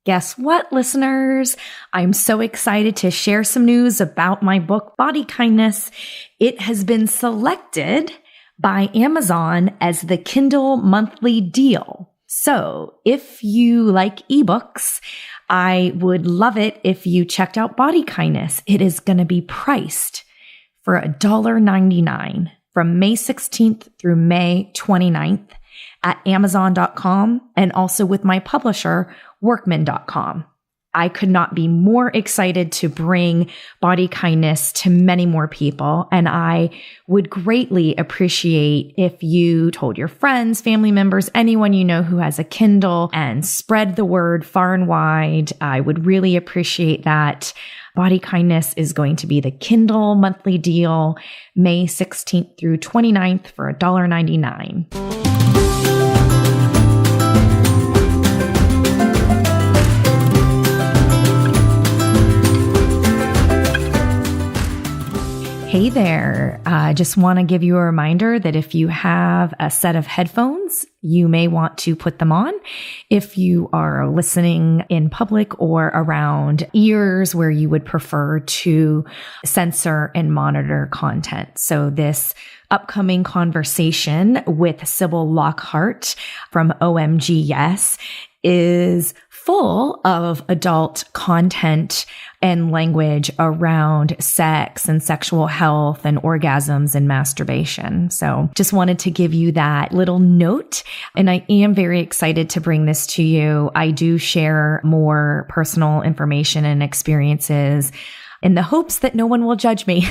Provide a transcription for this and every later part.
Guess what, listeners? I'm so excited to share some news about my book, Body Kindness. It has been selected by Amazon as the Kindle monthly deal. So if you like ebooks, I would love it if you checked out Body Kindness. It is going to be priced for $1.99 from May 16th through May 29th at Amazon.com and also with my publisher, Workman.com. I could not be more excited to bring Body Kindness to many more people. And I would greatly appreciate if you told your friends, family members, anyone you know who has a Kindle, and spread the word far and wide. I would really appreciate that. Body Kindness is going to be the Kindle monthly deal, May 16th through 29th for $1.99. Hey there. I just want to give you a reminder that if you have a set of headphones, you may want to put them on if you are listening in public or around ears where you would prefer to censor and monitor content. So this upcoming conversation with Sybil Lockhart from OMGYes is full of adult content and language around sex and sexual health and orgasms and masturbation. So just wanted to give you that little note. And I am very excited to bring this to you. I do share more personal information and experiences in the hopes that no one will judge me.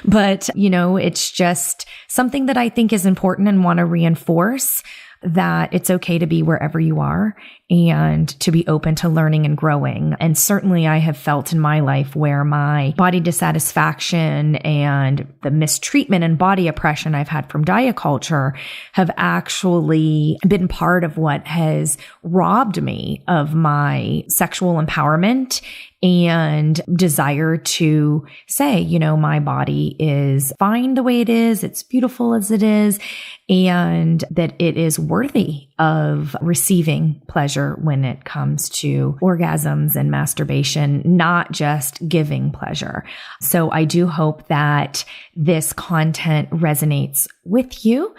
But, it's just something that I think is important and want to reinforce that it's okay to be wherever you are and to be open to learning and growing. And certainly I have felt in my life where my body dissatisfaction and the mistreatment and body oppression I've had from diet culture have actually been part of what has robbed me of my sexual empowerment and desire to say, my body is fine the way it is. It's beautiful as it is. And that it is worthy of receiving pleasure when it comes to orgasms and masturbation, not just giving pleasure. So I do hope that this content resonates with you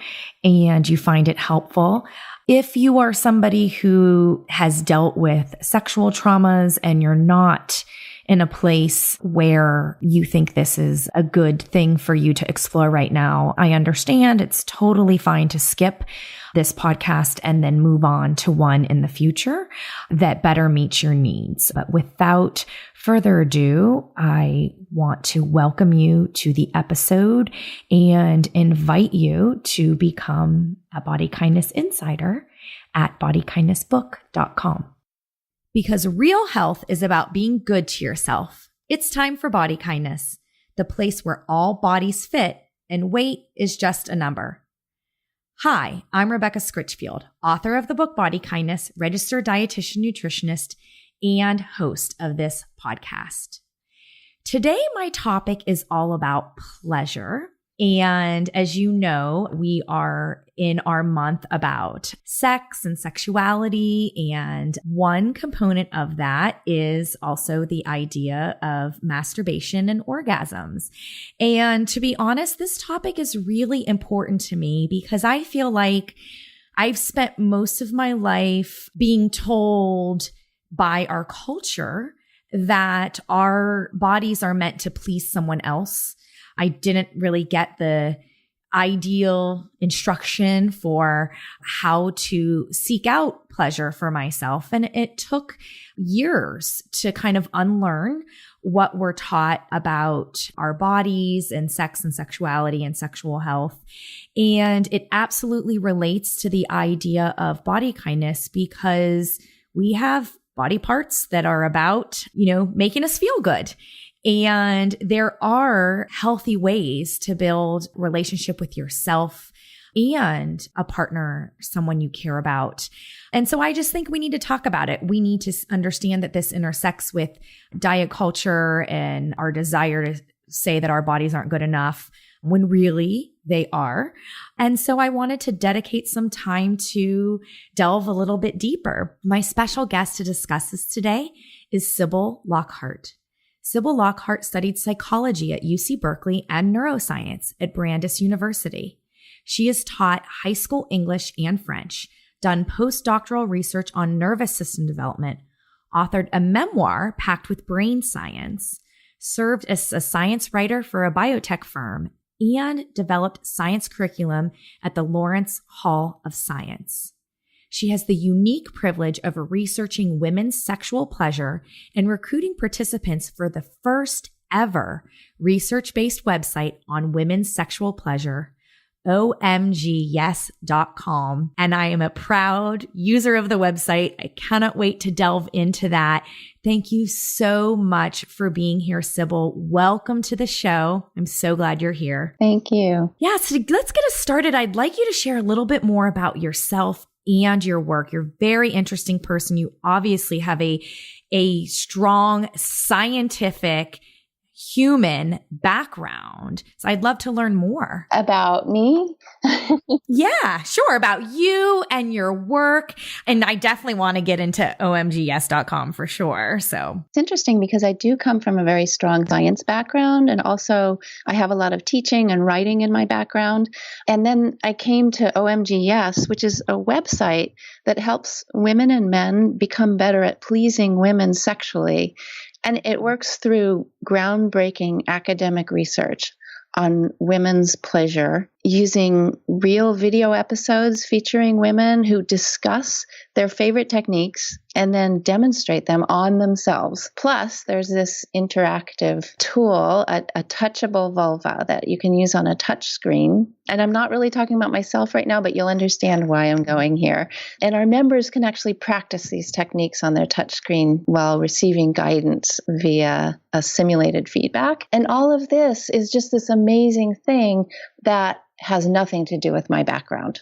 and you find it helpful. If you are somebody who has dealt with sexual traumas and you're not in a place where you think this is a good thing for you to explore right now, I understand it's totally fine to skip this podcast and then move on to one in the future that better meets your needs. But without further ado, I want to welcome you to the episode and invite you to become a Body Kindness Insider at bodykindnessbook.com. Because real health is about being good to yourself. It's time for Body Kindness, the place where all bodies fit and weight is just a number. Hi, I'm Rebecca Scritchfield, author of the book Body Kindness, registered dietitian nutritionist, and host of this podcast. Today, my topic is all about pleasure. And as you know, we are in our month about sex and sexuality. And one component of that is also the idea of masturbation and orgasms. And to be honest, this topic is really important to me because I feel like I've spent most of my life being told by our culture that our bodies are meant to please someone else. I didn't really get the ideal instruction for how to seek out pleasure for myself. And it took years to kind of unlearn what we're taught about our bodies and sex and sexuality and sexual health. And it absolutely relates to the idea of body kindness because we have body parts that are about, making us feel good. And there are healthy ways to build relationship with yourself and a partner, someone you care about. And so I just think we need to talk about it. We need to understand that this intersects with diet culture and our desire to say that our bodies aren't good enough, when really they are. And so I wanted to dedicate some time to delve a little bit deeper. My special guest to discuss this today is Sybil Lockhart. Sybil Lockhart studied psychology at UC Berkeley and neuroscience at Brandeis University. She has taught high school English and French, done postdoctoral research on nervous system development, authored a memoir packed with brain science, served as a science writer for a biotech firm, and developed science curriculum at the Lawrence Hall of Science. She has the unique privilege of researching women's sexual pleasure and recruiting participants for the first ever research-based website on women's sexual pleasure, OMGYes.com. And I am a proud user of the website. I cannot wait to delve into that. Thank you so much for being here, Sybil. Welcome to the show. I'm so glad you're here. Thank you. Yeah, so let's get us started. I'd like you to share a little bit more about yourself and your work. You're a very interesting person. You obviously have a strong scientific human background. So I'd love to learn more. About me? Yeah, sure. About you and your work. And I definitely want to get into OMGYes.com for sure. So it's interesting because I do come from a very strong science background. And also I have a lot of teaching and writing in my background. And then I came to OMGYes, which is a website that helps women and men become better at pleasing women sexually. And it works through groundbreaking academic research on women's pleasure using real video episodes featuring women who discuss their favorite techniques and then demonstrate them on themselves. Plus, there's this interactive tool, a touchable vulva that you can use on a touch screen. And I'm not really talking about myself right now, but you'll understand why I'm going here. And our members can actually practice these techniques on their touch screen while receiving guidance via a simulated feedback. And all of this is just this amazing thing that has nothing to do with my background.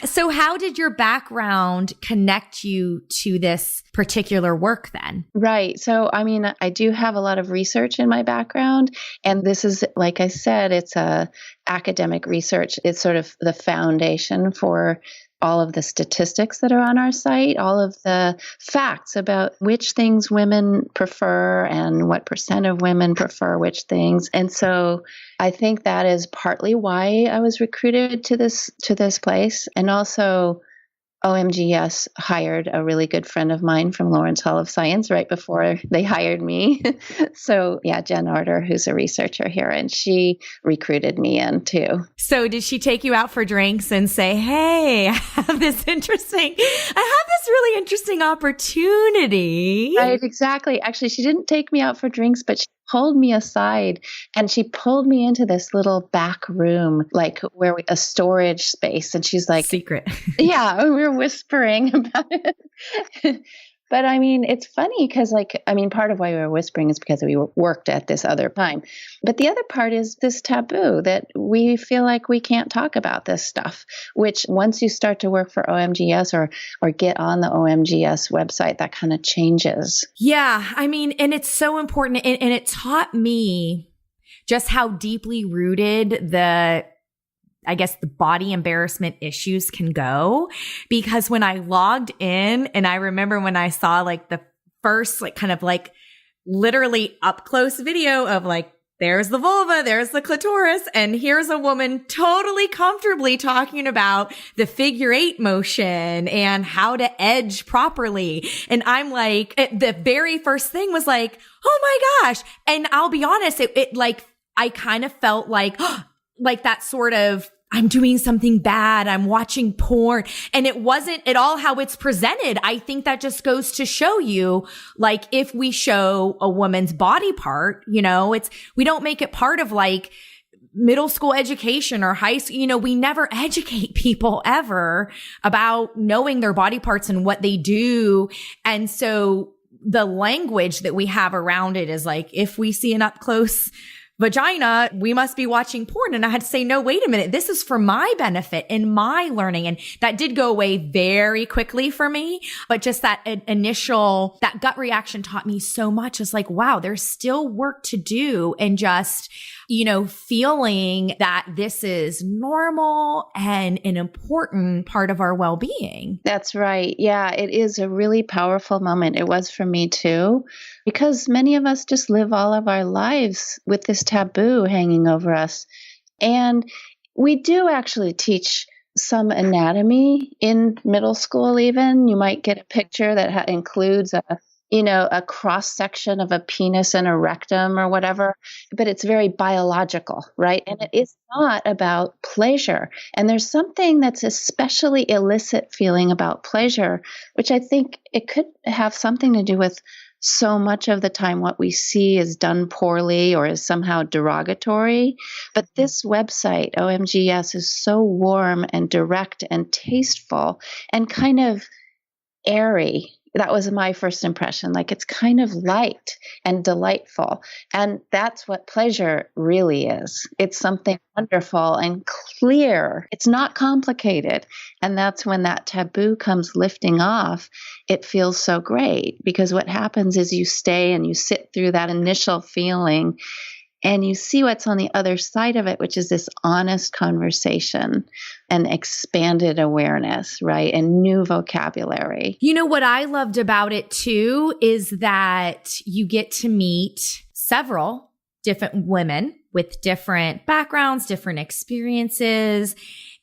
So how did your background connect you to this particular work then? Right. So, I mean, I do have a lot of research in my background. And this is, like I said, it's a academic research. It's sort of the foundation for all of the statistics that are on our site, all of the facts about which things women prefer and what percent of women prefer which things. And so I think that is partly why I was recruited to this place. And also OMGYes hired a really good friend of mine from Lawrence Hall of Science right before they hired me. So yeah, Jen Arter, who's a researcher here, and she recruited me in too. So did she take you out for drinks and say, hey, I have this really interesting opportunity? Right, exactly. Actually, she didn't take me out for drinks, but she pulled me aside and she pulled me into this little back room, like a storage space. And she's like, secret. Yeah, we were whispering about it. But I mean, it's funny because part of why we were whispering is because we worked at this other time. But the other part is this taboo that we feel like we can't talk about this stuff, which once you start to work for OMGYes or get on the OMGYes website, that kind of changes. Yeah. I mean, and it's so important. And it taught me just how deeply rooted the body embarrassment issues can go, because when I logged in and I remember when I saw the first literally up close video of there's the vulva, there's the clitoris, and here's a woman totally comfortably talking about the figure 8 motion and how to edge properly. And I'm the very first thing was oh my gosh. And I'll be honest, I kind of felt like that sort of, I'm doing something bad. I'm watching porn. And it wasn't at all how it's presented. I think that just goes to show you, if we show a woman's body part, we don't make it part of middle school education or high school. We never educate people ever about knowing their body parts and what they do. And so the language that we have around it is if we see an up close vagina, we must be watching porn. And I had to say, no, wait a minute. This is for my benefit and my learning. And that did go away very quickly for me. But just that gut reaction taught me so much. It's wow, there's still work to do. And just, feeling that this is normal and an important part of our well-being. That's right. Yeah, it is a really powerful moment. It was for me too, because many of us just live all of our lives with this taboo hanging over us. And we do actually teach some anatomy in middle school even. You might get a picture that includes a cross section of a penis and a rectum or whatever, but it's very biological, right? And it is not about pleasure. And there's something that's especially illicit feeling about pleasure, which I think it could have something to do with so much of the time what we see is done poorly or is somehow derogatory. But this website, OMGYes, is so warm and direct and tasteful and kind of airy. That was my first impression. Like, it's kind of light and delightful. And that's what pleasure really is. It's something wonderful and clear. It's not complicated. And that's when that taboo comes lifting off. It feels so great, because what happens is you stay and you sit through that initial feeling and you see what's on the other side of it, which is this honest conversation and expanded awareness, right? And new vocabulary. What I loved about it too is that you get to meet several different women with different backgrounds, different experiences.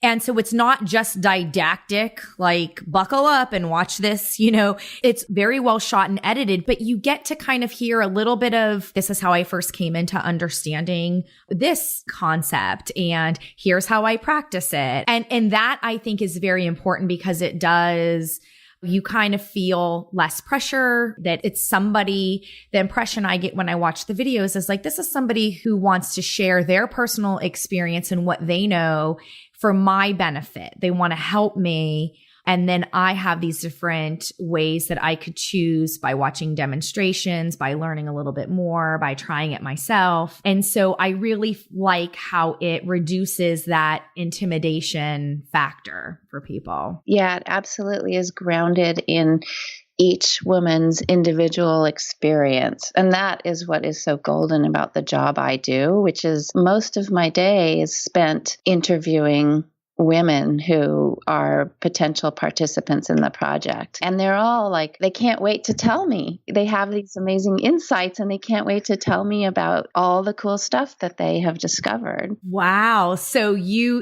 And so it's not just didactic, like buckle up and watch this, it's very well shot and edited, but you get to kind of hear a little bit of, this is how I first came into understanding this concept, and here's how I practice it. And that I think is very important, because it does, you kind of feel less pressure, that it's somebody, the impression I get when I watch the videos is like, this is somebody who wants to share their personal experience and what they know for my benefit. They want to help me. And then I have these different ways that I could choose by watching demonstrations, by learning a little bit more, by trying it myself. And so I really like how it reduces that intimidation factor for people. Yeah, it absolutely is grounded in each woman's individual experience. And that is what is so golden about the job I do, which is most of my day is spent interviewing women who are potential participants in the project. And they're all like, they can't wait to tell me. They have these amazing insights and they can't wait to tell me about all the cool stuff that they have discovered. Wow. So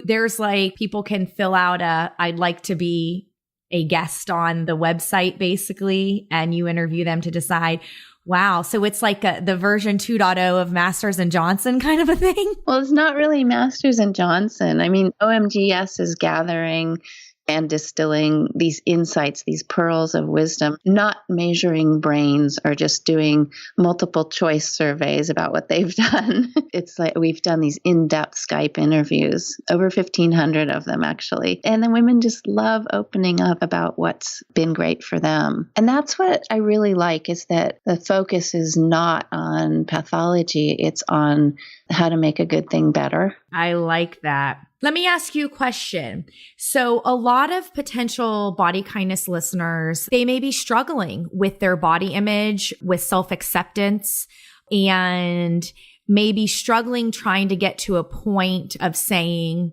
there's like, people can fill out I'd like to be a guest on the website, basically, and you interview them to decide. Wow. So it's like the version 2.0 of Masters and Johnson kind of a thing? Well, it's not really Masters and Johnson. I mean, OMGYes is gathering and distilling these insights, these pearls of wisdom, not measuring brains or just doing multiple choice surveys about what they've done. It's like we've done these in-depth Skype interviews, over 1,500 of them actually. And the women just love opening up about what's been great for them. And that's what I really like, is that the focus is not on pathology, it's on how to make a good thing better. I like that. Let me ask you a question. So a lot of potential body kindness listeners, they may be struggling with their body image, with self-acceptance, and maybe struggling trying to get to a point of saying,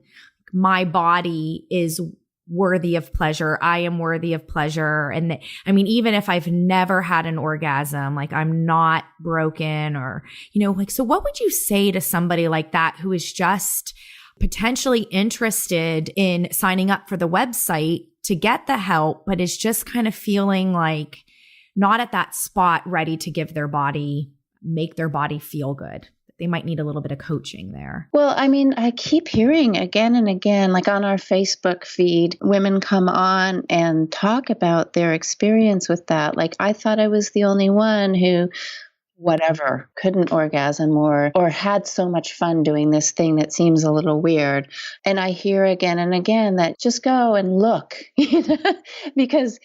my body is worthy of pleasure. I am worthy of pleasure. And even if I've never had an orgasm, like I'm not broken or, so what would you say to somebody like that who is just potentially interested in signing up for the website to get the help, but is just kind of feeling like not at that spot ready to make their body feel good? They might need a little bit of coaching there. Well, I keep hearing again and again, like on our Facebook feed, women come on and talk about their experience with that. Like, I thought I was the only one who couldn't orgasm or had so much fun doing this thing that seems a little weird. And I hear again and again that just go and look, because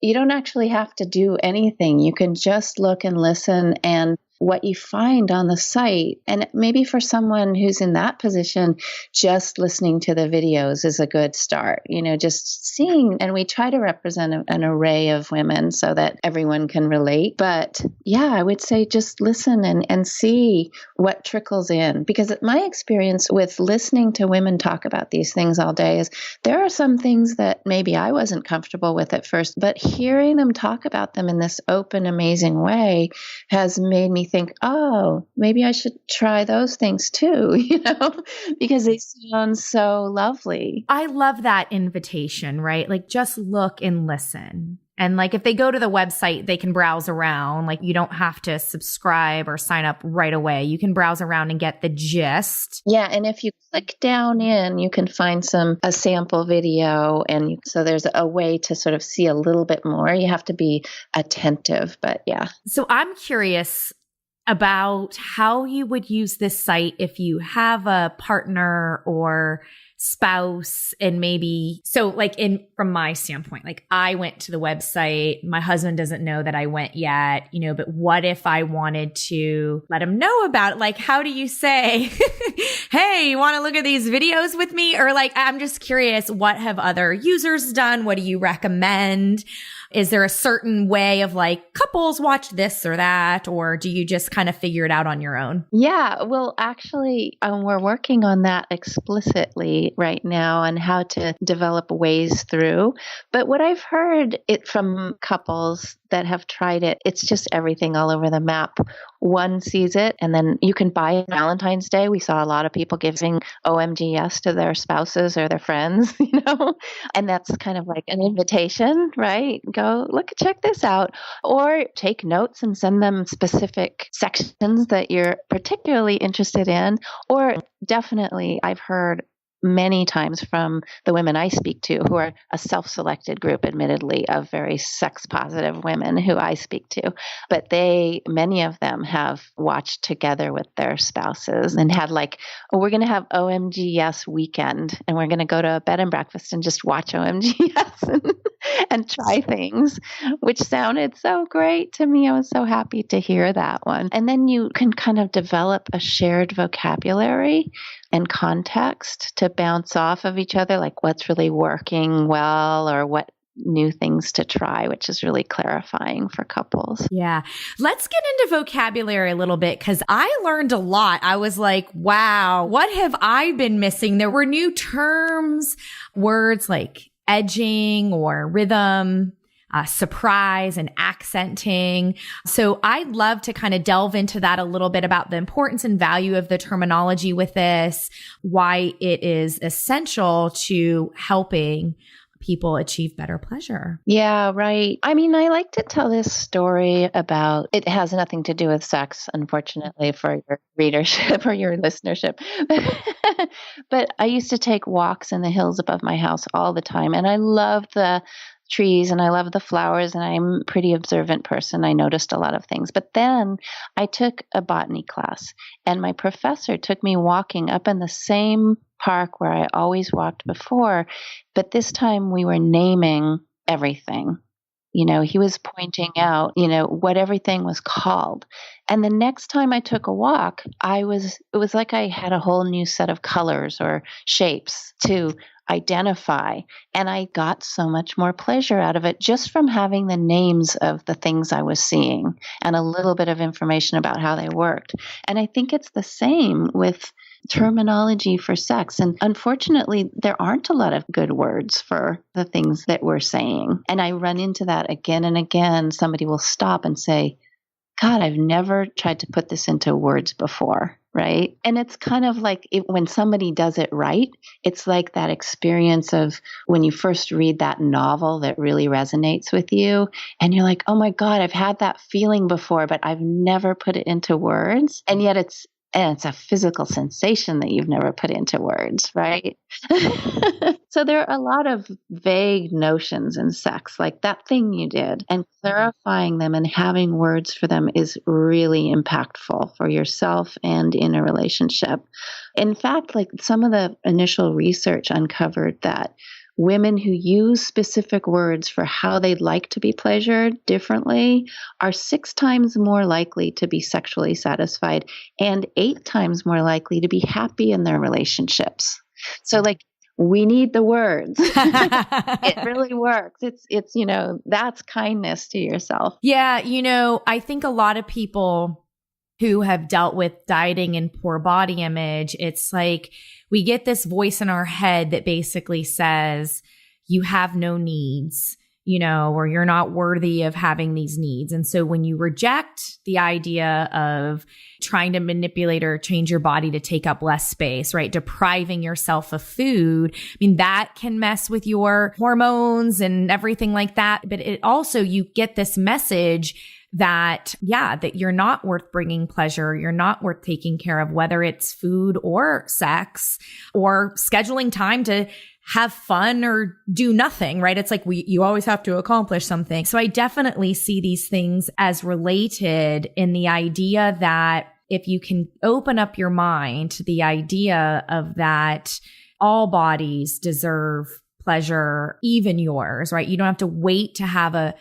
you don't actually have to do anything. You can just look and listen and what you find on the site. And maybe for someone who's in that position, just listening to the videos is a good start, just seeing. And we try to represent an array of women so that everyone can relate. But yeah, I would say just listen and see what trickles in. Because my experience with listening to women talk about these things all day is there are some things that maybe I wasn't comfortable with at first, but hearing them talk about them in this open, amazing way has made me think, oh, maybe I should try those things too, because they sound so lovely. I love that invitation, right? Like just look and listen. And like if they go to the website, they can browse around. Like you don't have to subscribe or sign up right away. You can browse around and get the gist. Yeah. And if you click down in, you can find a sample video. And so there's a way to sort of see a little bit more. You have to be attentive, but yeah. So I'm curious about how you would use this site if you have a partner or spouse, and maybe, so like from my standpoint, like I went to the website, my husband doesn't know that I went yet, but what if I wanted to let him know about it? Like, how do you say, hey, you want to look at these videos with me? Or like, I'm just curious, what have other users done? What do you recommend? Is there a certain way of like couples watch this or that, or do you just kind of figure it out on your own? Yeah, well, actually, we're working on that explicitly right now on how to develop ways through. But what I've heard from couples that have tried it, it's just everything all over the map. One sees it, and then you can buy it Valentine's Day. We saw a lot of people giving OMGYes to their spouses or their friends, and that's kind of like an invitation, right? Go check this out, or take notes and send them specific sections that you're particularly interested in. Or definitely, I've heard many times from the women I speak to, who are a self-selected group, admittedly, of very sex-positive women who I speak to. But many of them have watched together with their spouses and had we're going to have OMGYes weekend, and we're going to go to a bed and breakfast and just watch OMGYes and try things, which sounded so great to me. I was so happy to hear that one. And then you can kind of develop a shared vocabulary and context to bounce off of each other, like what's really working well or what new things to try, which is really clarifying for couples. Yeah. Let's get into vocabulary a little bit, because I learned a lot. I was like, wow, what have I been missing? There were new terms, words like edging or rhythm, surprise and accenting. So I'd love to kind of delve into that a little bit about the importance and value of the terminology with this, why it is essential to helping people achieve better pleasure. Yeah, right. I mean, I like to tell this story about, it has nothing to do with sex, unfortunately, for your readership or your listenership. But I used to take walks in the hills above my house all the time. And I love the trees and I love the flowers, and I'm a pretty observant person. I noticed a lot of things. But then I took a botany class, and my professor took me walking up in the same park where I always walked before. But this time we were naming everything. He was pointing out, what everything was called. And the next time I took a walk, it was like I had a whole new set of colors or shapes to identify. And I got so much more pleasure out of it just from having the names of the things I was seeing and a little bit of information about how they worked. And I think it's the same with terminology for sex. And unfortunately, there aren't a lot of good words for the things that we're saying. And I run into that again and again. Somebody will stop and say, God, I've never tried to put this into words before, right? And it's kind of like when somebody does it right, it's like that experience of when you first read that novel that really resonates with you, and you're like, oh my God, I've had that feeling before, but I've never put it into words. And yet it's a physical sensation that you've never put into words, right? So there are a lot of vague notions in sex, like that thing you did, and clarifying them and having words for them is really impactful for yourself and in a relationship. In fact, like some of the initial research uncovered that women who use specific words for how they'd like to be pleasured differently are 6 times more likely to be sexually satisfied and 8 times more likely to be happy in their relationships. So like, we need the words. It really works. It's, that's kindness to yourself. Yeah. I think a lot of people who have dealt with dieting and poor body image, it's like we get this voice in our head that basically says, you have no needs, or you're not worthy of having these needs. And so when you reject the idea of trying to manipulate or change your body to take up less space, right? Depriving yourself of food. I mean, that can mess with your hormones and everything like that. But it also, you get this message that you're not worth bringing pleasure. You're not worth taking care of, whether it's food or sex or scheduling time to have fun or do nothing, right? It's like you always have to accomplish something. So I definitely see these things as related in the idea that if you can open up your mind to the idea of that all bodies deserve pleasure, even yours, right? You don't have to wait to have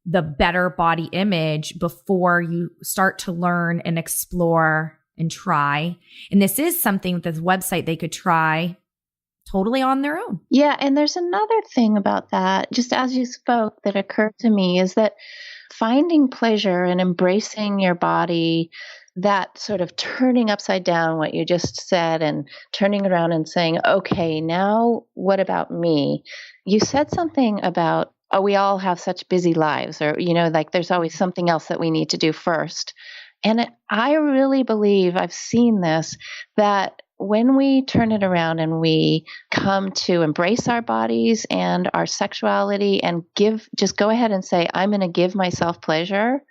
the better body image before you start to learn and explore and try. And this is something with this website they could try totally on their own. Yeah. And there's another thing about that, just as you spoke, that occurred to me is that finding pleasure and embracing your body, that sort of turning upside down what you just said and turning around and saying, okay, now what about me? You said something about, oh, we all have such busy lives, or, like there's always something else that we need to do first. And I really believe, I've seen this, that when we turn it around and we come to embrace our bodies and our sexuality and just go ahead and say, I'm going to give myself pleasure,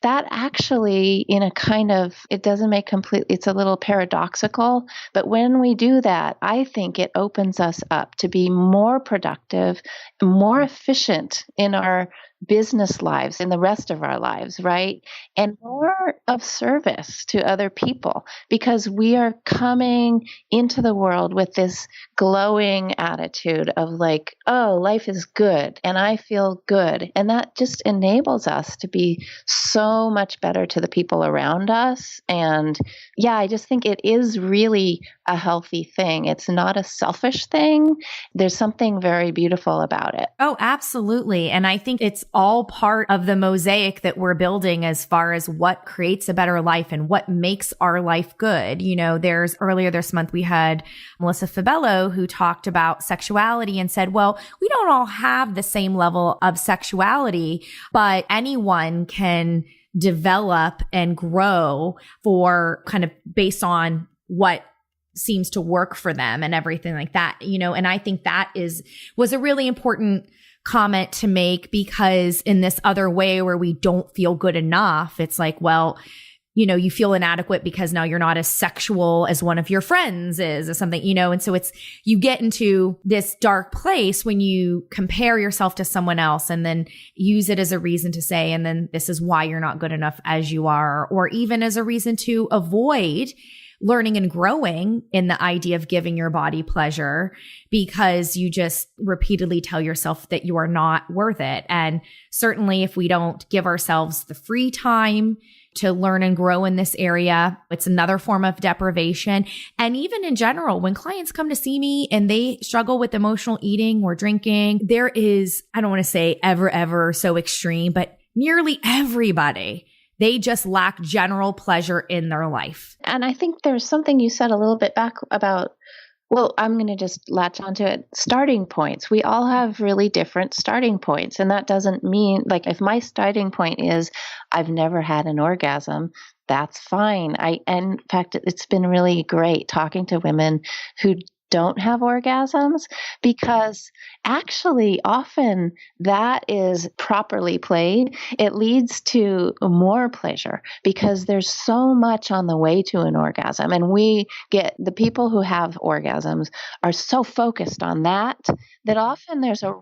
that actually, in a kind of, it doesn't make it's a little paradoxical, but when we do that, I think it opens us up to be more productive, more efficient in our business lives, in the rest of our lives, right? And more of service to other people, because we are coming into the world with this glowing attitude of like, oh, life is good and I feel good. And that just enables us to be so much better to the people around us. And yeah, I just think it is really a healthy thing. It's not a selfish thing. There's something very beautiful about it. Oh, absolutely. And I think it's all part of the mosaic that we're building as far as what creates a better life and what makes our life good. Earlier this month, we had Melissa Fabello who talked about sexuality and said, well, we don't all have the same level of sexuality, but anyone can develop and grow for kind of based on what seems to work for them and everything like that, and I think that was a really important comment to make, because in this other way where we don't feel good enough, it's like, well, you feel inadequate because now you're not as sexual as one of your friends is or something, and so you get into this dark place when you compare yourself to someone else and then use it as a reason to say, and then this is why you're not good enough as you are, or even as a reason to avoid learning and growing in the idea of giving your body pleasure, because you just repeatedly tell yourself that you are not worth it. And certainly if we don't give ourselves the free time to learn and grow in this area, it's another form of deprivation. And even in general, when clients come to see me and they struggle with emotional eating or drinking, there is, I don't want to say ever so extreme, but nearly everybody, they just lack general pleasure in their life. And I think there's something you said a little bit back about, well, I'm going to just latch onto it. Starting points. We all have really different starting points. And that doesn't mean, like, if my starting point is I've never had an orgasm, that's fine. And in fact, it's been really great talking to women who don't have orgasms, because actually often that is properly played. It leads to more pleasure because there's so much on the way to an orgasm. And the people who have orgasms are so focused on that often there's a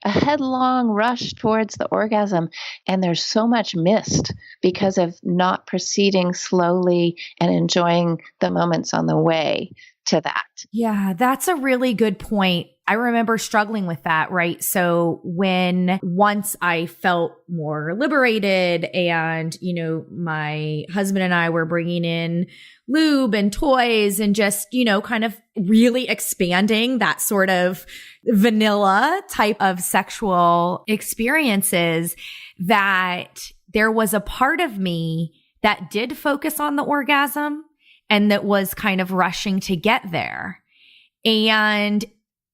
headlong rush towards the orgasm. And there's so much missed because of not proceeding slowly and enjoying the moments on the way to that. Yeah, that's a really good point. I remember struggling with that, right? So once I felt more liberated and, my husband and I were bringing in lube and toys and just, kind of really expanding that sort of vanilla type of sexual experiences, that there was a part of me that did focus on the orgasm and that was kind of rushing to get there. And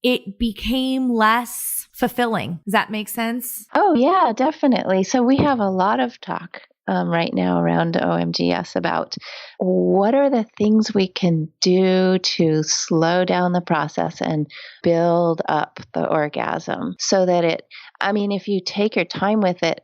it became less fulfilling. Does that make sense? Oh, yeah, definitely. So we have a lot of talk right now around OMGYes about what are the things we can do to slow down the process and build up the orgasm so that if you take your time with it,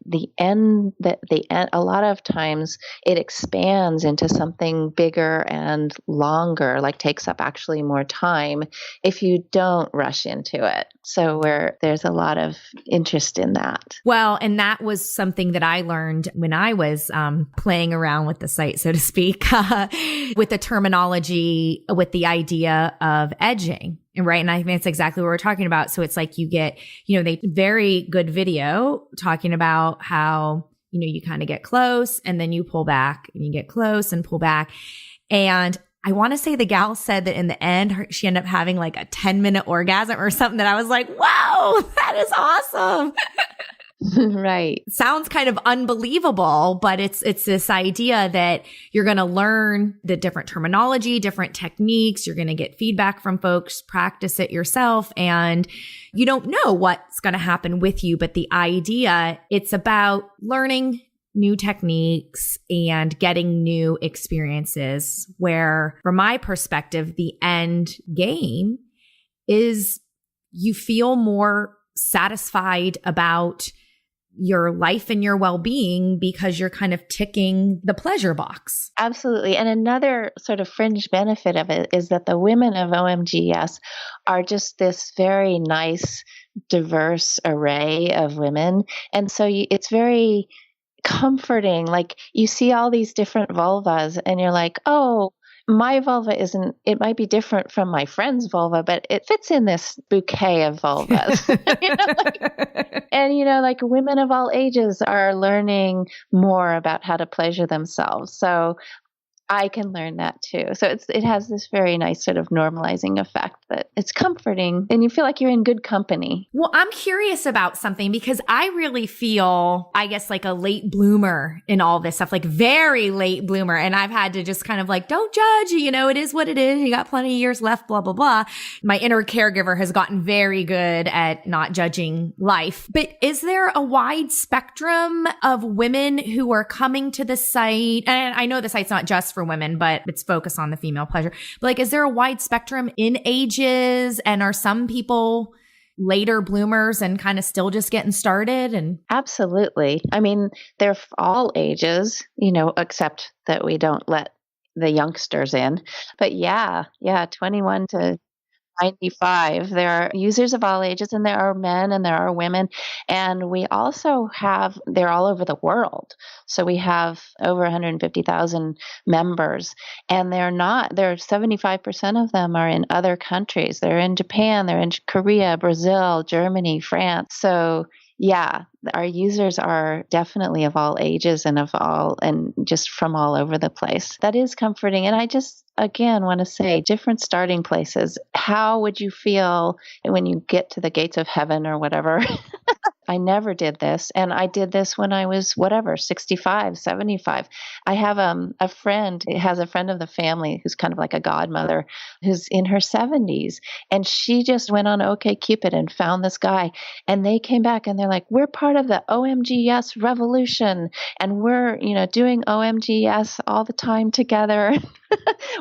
a lot of times it expands into something bigger and longer, like takes up actually more time if you don't rush into it. So there's a lot of interest in that. Well, and that was something that I learned when I was playing around with the site, so to speak, with the terminology, with the idea of edging. Right. And I think that's exactly what we're talking about. So it's like you get, they very good video talking about how, you kind of get close and then you pull back and you get close and pull back. And I want to say the gal said that in the end, she ended up having like a 10-minute orgasm or something that I was like, wow, that is awesome. Right. Sounds kind of unbelievable, but it's this idea that you're going to learn the different terminology, different techniques. You're going to get feedback from folks, practice it yourself, and you don't know what's going to happen with you. But the idea, it's about learning new techniques and getting new experiences where, from my perspective, the end game is you feel more satisfied about your life and your well-being because you're kind of ticking the pleasure box. Absolutely. And another sort of fringe benefit of it is that the women of OMGYes are just this very nice, diverse array of women. And so it's very comforting. Like you see all these different vulvas and you're like, oh, my vulva it might be different from my friend's vulva, but it fits in this bouquet of vulvas. Like women of all ages are learning more about how to pleasure themselves. So I can learn that too. So it has this very nice sort of normalizing effect that it's comforting and you feel like you're in good company. Well, I'm curious about something because I really feel, I guess, like a late bloomer in all this stuff, like very late bloomer. And I've had to just kind of like, don't judge, it is what it is. You got plenty of years left, blah, blah, blah. My inner caregiver has gotten very good at not judging life. But is there a wide spectrum of women who are coming to the site? And I know the site's not just for women, but it's focused on the female pleasure. But like, is there a wide spectrum in ages? And are some people later bloomers and kind of still just getting started? And absolutely. I mean, they're all ages, except that we don't let the youngsters in. But yeah, 21 to 95. There are users of all ages, and there are men and there are women. And we also they're all over the world. So we have over 150,000 members, and they're 75% of them are in other countries. They're in Japan, they're in Korea, Brazil, Germany, France. So yeah, our users are definitely of all ages and just from all over the place. That is comforting. And I just, again, want to say different starting places. How would you feel when you get to the gates of heaven or whatever? I never did this. And I did this when I was 65, 75. I have a friend, has a friend of the family who's kind of like a godmother who's in her 70s. And she just went on OkCupid and found this guy. And they came back and they're like, we're part of the OMGYes revolution. And we're, doing OMGYes all the time together,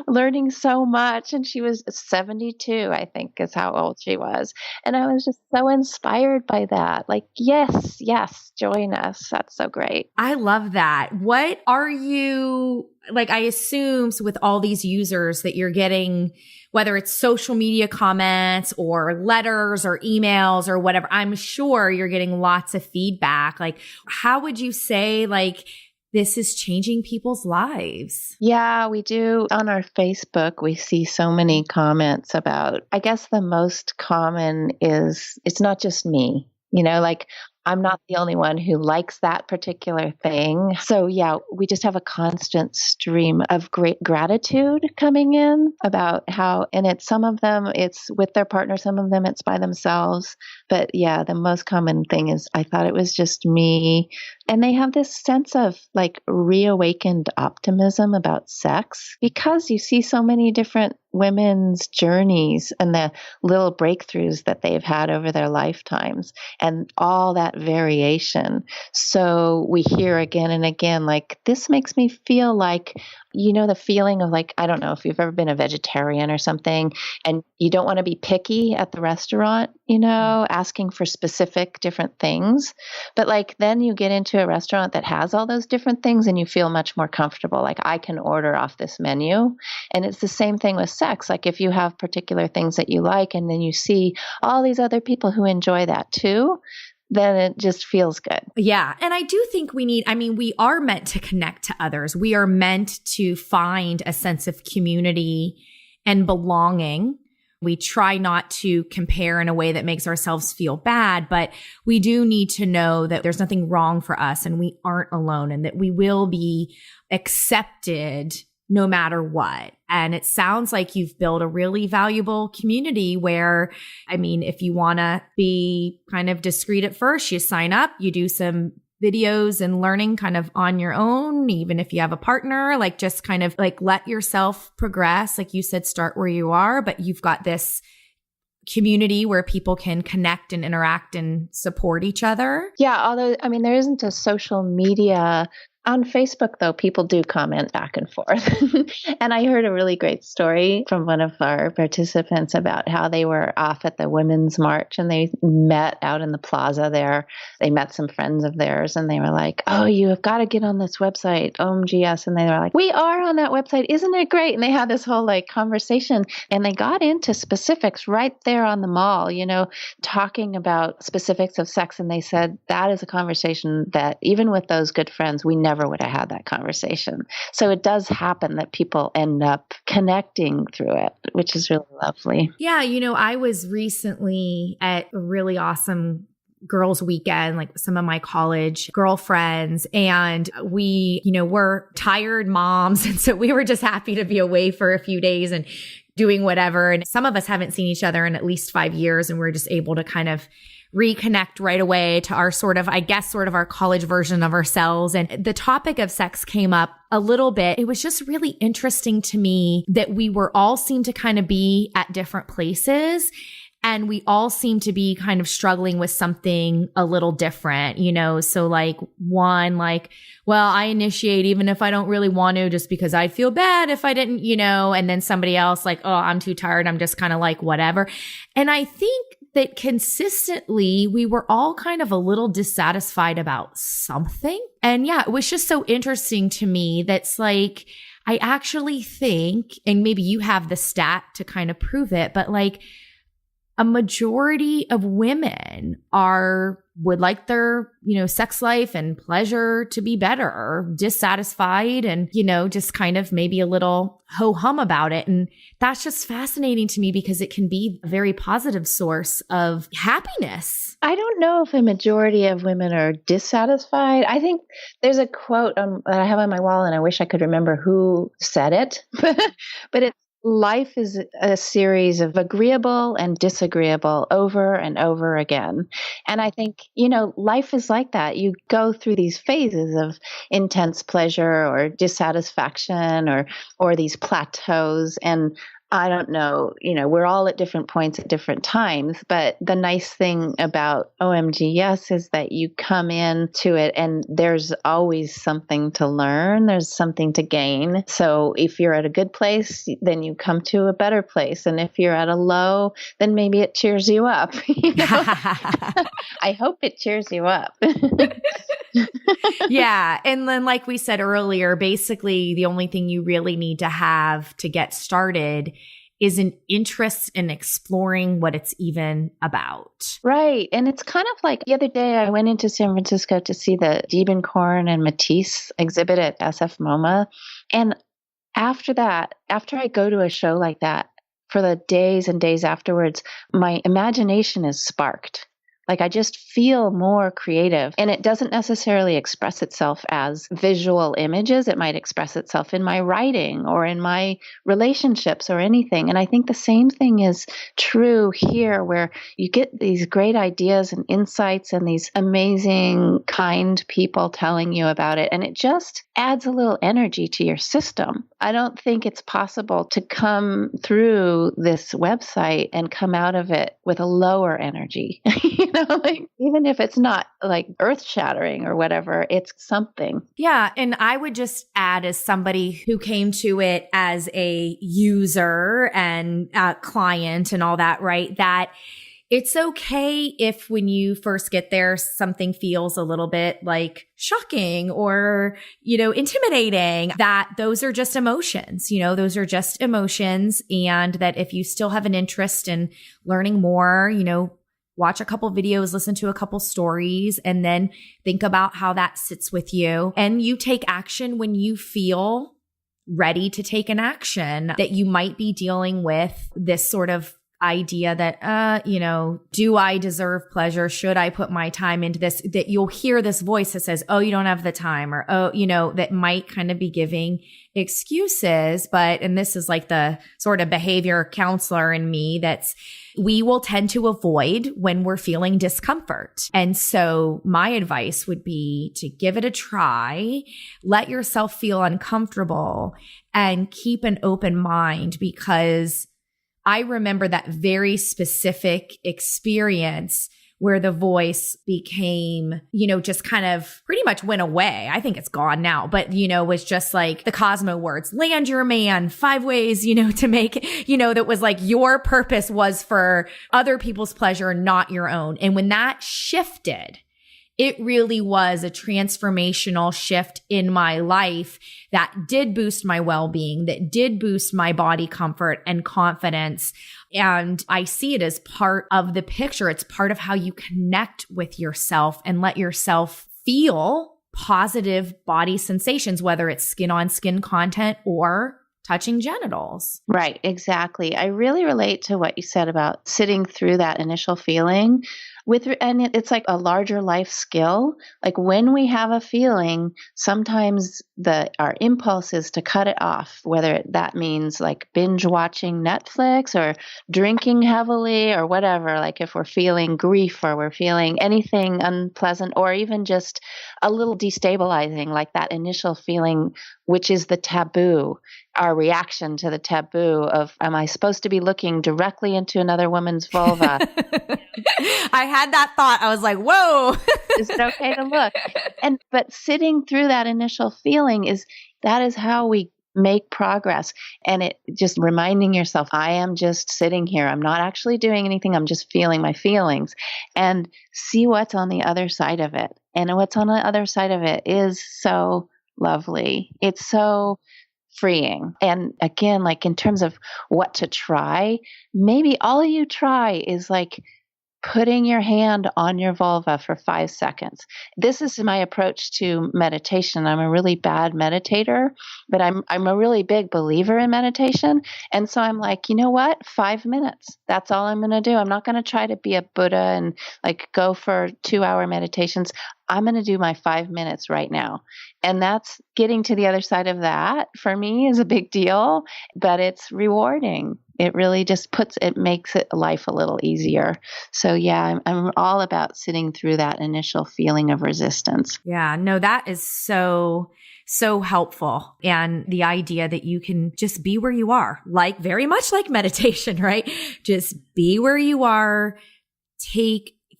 learning so much. And she was 72, I think is how old she was. And I was just so inspired by that. Like, yes, join us. That's so great. I love that. What are you, like, I assume with all these users that you're getting, whether it's social media comments or letters or emails or whatever, I'm sure you're getting lots of feedback. Like, how would you say, like, this is changing people's lives. Yeah, we do. On our Facebook, we see so many comments about, I guess the most common is, it's not just me, like I'm not the only one who likes that particular thing. So yeah, we just have a constant stream of great gratitude coming in about how, and some of them it's with their partner, some of them it's by themselves. But yeah, the most common thing is, I thought it was just me. And they have this sense of like reawakened optimism about sex because you see so many different women's journeys and the little breakthroughs that they've had over their lifetimes and all that variation. So we hear again and again, like, this makes me feel like, the feeling of like, I don't know if you've ever been a vegetarian or something and you don't want to be picky at the restaurant, asking for specific different things. But like, then you get into a restaurant that has all those different things and you feel much more comfortable. Like, I can order off this menu. And it's the same thing with sex. Like, if you have particular things that you like and then you see all these other people who enjoy that too, then it just feels good. Yeah. And I do think we are meant to connect to others. We are meant to find a sense of community and belonging. We try not to compare in a way that makes ourselves feel bad, but we do need to know that there's nothing wrong for us and we aren't alone and that we will be accepted no matter what. And it sounds like you've built a really valuable community where, if you want to be kind of discreet at first, you sign up, you do some videos and learning kind of on your own, even if you have a partner, like just kind of like let yourself progress. Like you said, start where you are, but you've got this community where people can connect and interact and support each other. Yeah. Although, there isn't a social media. On Facebook, though, people do comment back and forth. And I heard a really great story from one of our participants about how they were off at the Women's March and they met out in the plaza there. They met some friends of theirs and they were like, oh, you have got to get on this website, OMGYes. And they were like, we are on that website. Isn't it great? And they had this whole conversation and they got into specifics right there on the mall, talking about specifics of sex. And they said that is a conversation that even with those good friends, we never would have had that conversation. So it does happen that people end up connecting through it, which is really lovely. Yeah. I was recently at a really awesome girls' weekend, like some of my college girlfriends, and we, were tired moms. And so we were just happy to be away for a few days and doing whatever. And some of us haven't seen each other in at least 5 years. And we're just able to kind of reconnect right away to our sort of our college version of ourselves. And the topic of sex came up a little bit. It was just really interesting to me that we were all seemed to kind of be at different places. And we all seem to be kind of struggling with something a little different, So one, well, I initiate even if I don't really want to, just because I'd feel bad if I didn't, and then somebody else like, oh, I'm too tired. I'm just kind of like, whatever. And I think that consistently we were all kind of a little dissatisfied about something. And yeah, it was just so interesting to me. That's like, I actually think, and maybe you have the stat to kind of prove it, but like a majority of women would like their, sex life and pleasure to be better, or dissatisfied and, just kind of maybe a little ho-hum about it. And that's just fascinating to me because it can be a very positive source of happiness. I don't know if a majority of women are dissatisfied. I think there's a quote that I have on my wall and I wish I could remember who said it, but it's, life is a series of agreeable and disagreeable over and over again. And I think, life is like that. You go through these phases of intense pleasure or dissatisfaction or these plateaus. And I don't know, we're all at different points at different times, but the nice thing about OMGYes is that you come into it and there's always something to learn. There's something to gain. So if you're at a good place, then you come to a better place. And if you're at a low, then maybe it cheers you up. I hope it cheers you up. Yeah. And then like we said earlier, basically the only thing you really need to have to get started is an interest in exploring what it's even about. Right. And it's kind of like the other day I went into San Francisco to see the Diebenkorn and Matisse exhibit at SF MoMA. And after that, after I go to a show like that, for the days and days afterwards, my imagination is sparked. Like I just feel more creative, and it doesn't necessarily express itself as visual images. It might express itself in my writing or in my relationships or anything. And I think the same thing is true here, where you get these great ideas and insights and these amazing, kind people telling you about it. And it just adds a little energy to your system. I don't think it's possible to come through this website and come out of it with a lower energy. Like, even if it's not like earth shattering or whatever, it's something. Yeah. And I would just add, as somebody who came to it as a user and a client and all that, right? That it's okay if when you first get there, something feels a little bit like shocking or, intimidating, that those are just emotions, those are just emotions. And that if you still have an interest in learning more, watch a couple videos, listen to a couple stories, and then think about how that sits with you. And you take action when you feel ready to take an action, that you might be dealing with this sort of idea that, do I deserve pleasure? Should I put my time into this? That you'll hear this voice that says, oh, you don't have the time, or, oh, that might kind of be giving excuses. And this is like the sort of behavior counselor in me, we will tend to avoid when we're feeling discomfort. And so my advice would be to give it a try, let yourself feel uncomfortable, and keep an open mind, because I remember that very specific experience where the voice became, just kind of pretty much went away. I think it's gone now, but, was just like the Cosmo words, land your man, 5 ways, to make, that was like your purpose was for other people's pleasure, not your own. And when that shifted, it really was a transformational shift in my life that did boost my well-being, that did boost my body comfort and confidence. And I see it as part of the picture. It's part of how you connect with yourself and let yourself feel positive body sensations, whether it's skin on skin content or touching genitals. Right, exactly. I really relate to what you said about sitting through that initial feeling and it's like a larger life skill. Like when we have a feeling, sometimes our impulse is to cut it off, whether that means like binge watching Netflix or drinking heavily or whatever. Like if we're feeling grief or we're feeling anything unpleasant or even just a little destabilizing, like that initial feeling, which is the taboo, our reaction to the taboo of, am I supposed to be looking directly into another woman's vulva? I had that thought. I was like, whoa. Is it okay to look? But sitting through that initial feeling is how we make progress. And it just reminding yourself, I am just sitting here. I'm not actually doing anything. I'm just feeling my feelings, and see what's on the other side of it. And what's on the other side of it is so lovely. It's so freeing. And again, like in terms of what to try, maybe all you try is like putting your hand on your vulva for 5 seconds. This is my approach to meditation. I'm a really bad meditator, but I'm a really big believer in meditation. And so I'm like, you know what? 5 minutes. That's all I'm going to do. I'm not going to try to be a Buddha and like go for 2-hour meditations. I'm going to do my 5 minutes right now. And that's getting to the other side of that for me is a big deal, but it's rewarding. It really just makes life a little easier. So yeah, I'm all about sitting through that initial feeling of resistance. Yeah, no, that is so helpful. And the idea that you can just be where you are, like very much like meditation, right? Just be where you are,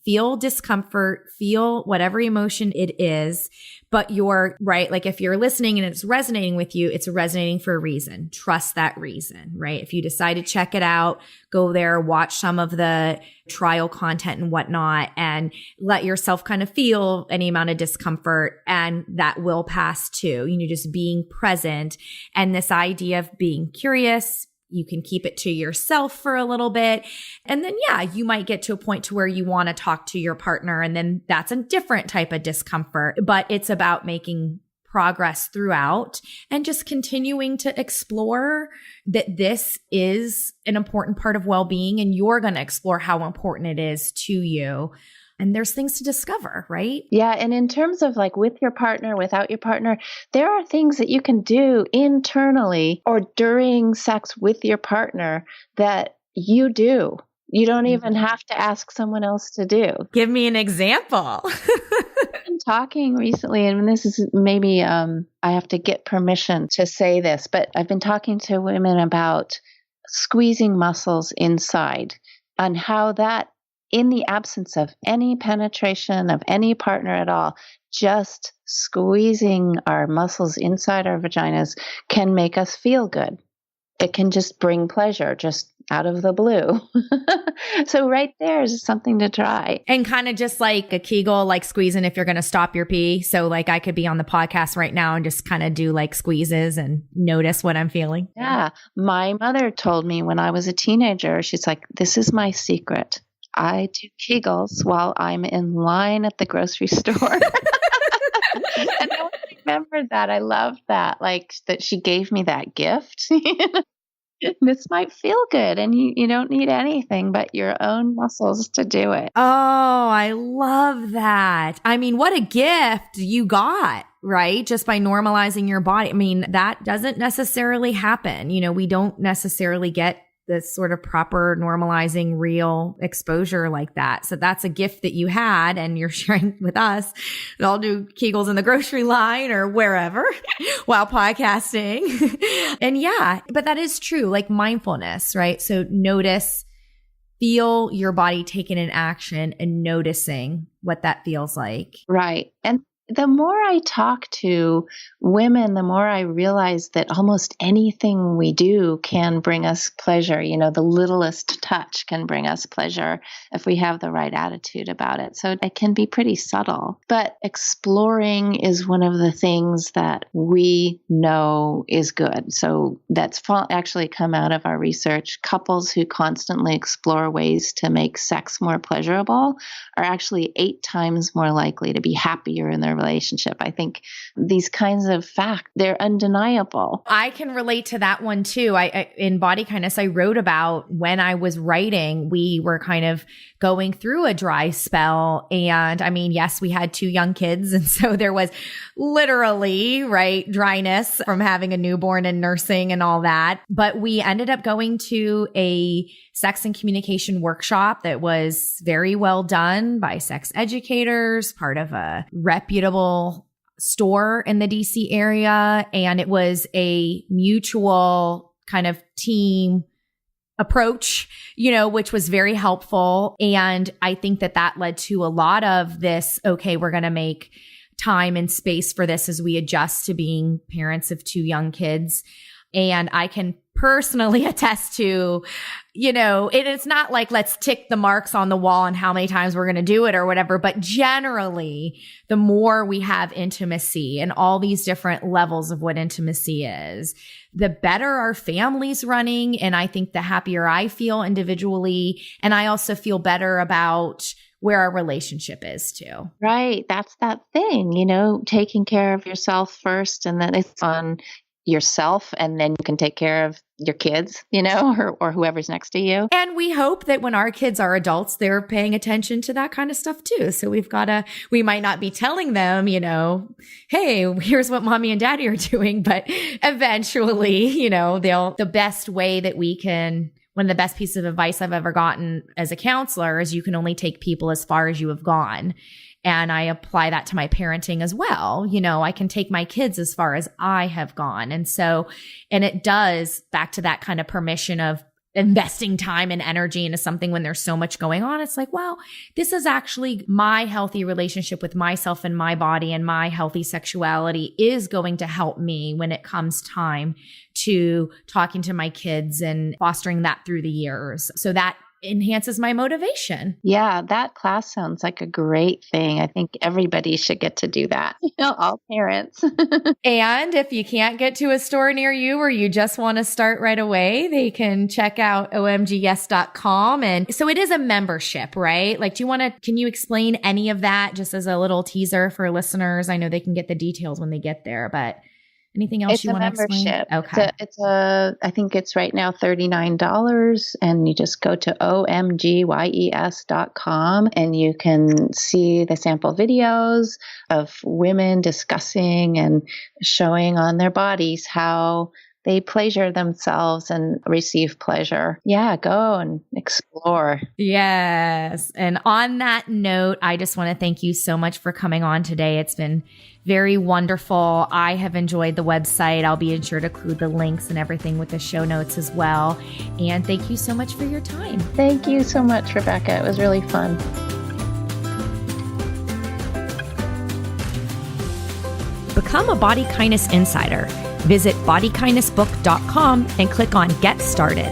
feel discomfort, feel whatever emotion it is, but you're right. Like if you're listening and it's resonating with you, it's resonating for a reason. Trust that reason, right? If you decide to check it out, go there, watch some of the trial content and whatnot, and let yourself kind of feel any amount of discomfort, and that will pass too. Just being present, and this idea of being curious, You can keep it to yourself for a little bit. And then, yeah, you might get to a point to where you want to talk to your partner. And then that's a different type of discomfort, but it's about making progress throughout and just continuing to explore that this is an important part of well-being, and you're going to explore how important it is to you. And there's things to discover, right? Yeah. And in terms of like with your partner, without your partner, there are things that you can do internally or during sex with your partner that you do. You don't even have to ask someone else to do. Give me an example. I've been talking recently, and this is maybe I have to get permission to say this, but I've been talking to women about squeezing muscles inside and how that, in the absence of any penetration of any partner at all, just squeezing our muscles inside our vaginas can make us feel good. It can just bring pleasure just out of the blue. So right there is something to try. And kind of just like a Kegel, like squeezing if you're going to stop your pee. So like I could be on the podcast right now and just kind of do like squeezes and notice what I'm feeling. Yeah. My mother told me when I was a teenager, she's like, this is my secret. I do Kegels while I'm in line at the grocery store. And I remembered that. I loved that, like that she gave me that gift. This might feel good, and you don't need anything but your own muscles to do it. Oh, I love that. I mean, what a gift you got, right? Just by normalizing your body. I mean, that doesn't necessarily happen. We don't necessarily get the sort of proper normalizing real exposure like that. So that's a gift that you had and you're sharing with us. I'll do Kegels in the grocery line or wherever while podcasting. And yeah, but that is true, like mindfulness, right? So notice, feel your body taking an action and noticing what that feels like. Right. And the more I talk to women, the more I realize that almost anything we do can bring us pleasure. The littlest touch can bring us pleasure if we have the right attitude about it. So it can be pretty subtle. But exploring is one of the things that we know is good. So that's actually come out of our research. Couples who constantly explore ways to make sex more pleasurable are actually 8 times more likely to be happier in their relationship. I think these kinds of facts, they're undeniable. I can relate to that one too. I in Body Kindness, I wrote about when I was writing, we were kind of going through a dry spell. And I mean, yes, we had 2 young kids. And so there was literally, right, dryness from having a newborn and nursing and all that. But we ended up going to a sex and communication workshop that was very well done by sex educators, part of a reputable store in the DC area. And it was a mutual kind of team approach, which was very helpful. And I think that led to a lot of this, okay, we're going to make time and space for this as we adjust to being parents of 2 young kids. And I can personally attest to, it's not like let's tick the marks on the wall and how many times we're going to do it or whatever. But generally, the more we have intimacy and all these different levels of what intimacy is, the better our family's running. And I think the happier I feel individually. And I also feel better about where our relationship is too. Right. That's that thing, taking care of yourself first, and then it's on yourself, and then you can take care of your kids, or whoever's next to you. And we hope that when our kids are adults, they're paying attention to that kind of stuff too. So we might not be telling them, hey, here's what mommy and daddy are doing, but eventually, the best way that we can, one of the best pieces of advice I've ever gotten as a counselor is you can only take people as far as you have gone. And I apply that to my parenting as well. I can take my kids as far as I have gone. And it does back to that kind of permission of investing time and energy into something when there's so much going on. It's like, wow, this is actually my healthy relationship with myself and my body, and my healthy sexuality is going to help me when it comes time to talking to my kids and fostering that through the years. So that enhances my motivation. Yeah, that class sounds like a great thing. I think everybody should get to do that. All parents. And if you can't get to a store near you or you just want to start right away, they can check out omgyes.com. And so it is a membership, right? Like, can you explain any of that just as a little teaser for listeners? I know they can get the details when they get there, but anything else you want to explain? Okay. I think it's right now $39, and you just go to OMGYes.com and you can see the sample videos of women discussing and showing on their bodies how they pleasure themselves and receive pleasure. Yeah, go and explore. Yes. And on that note, I just want to thank you so much for coming on today. It's been very wonderful. I have enjoyed the website. I'll be sure to include the links and everything with the show notes as well. And thank you so much for your time. Thank you so much, Rebecca. It was really fun. Become a Body Kindness Insider. Visit bodykindnessbook.com and click on Get Started.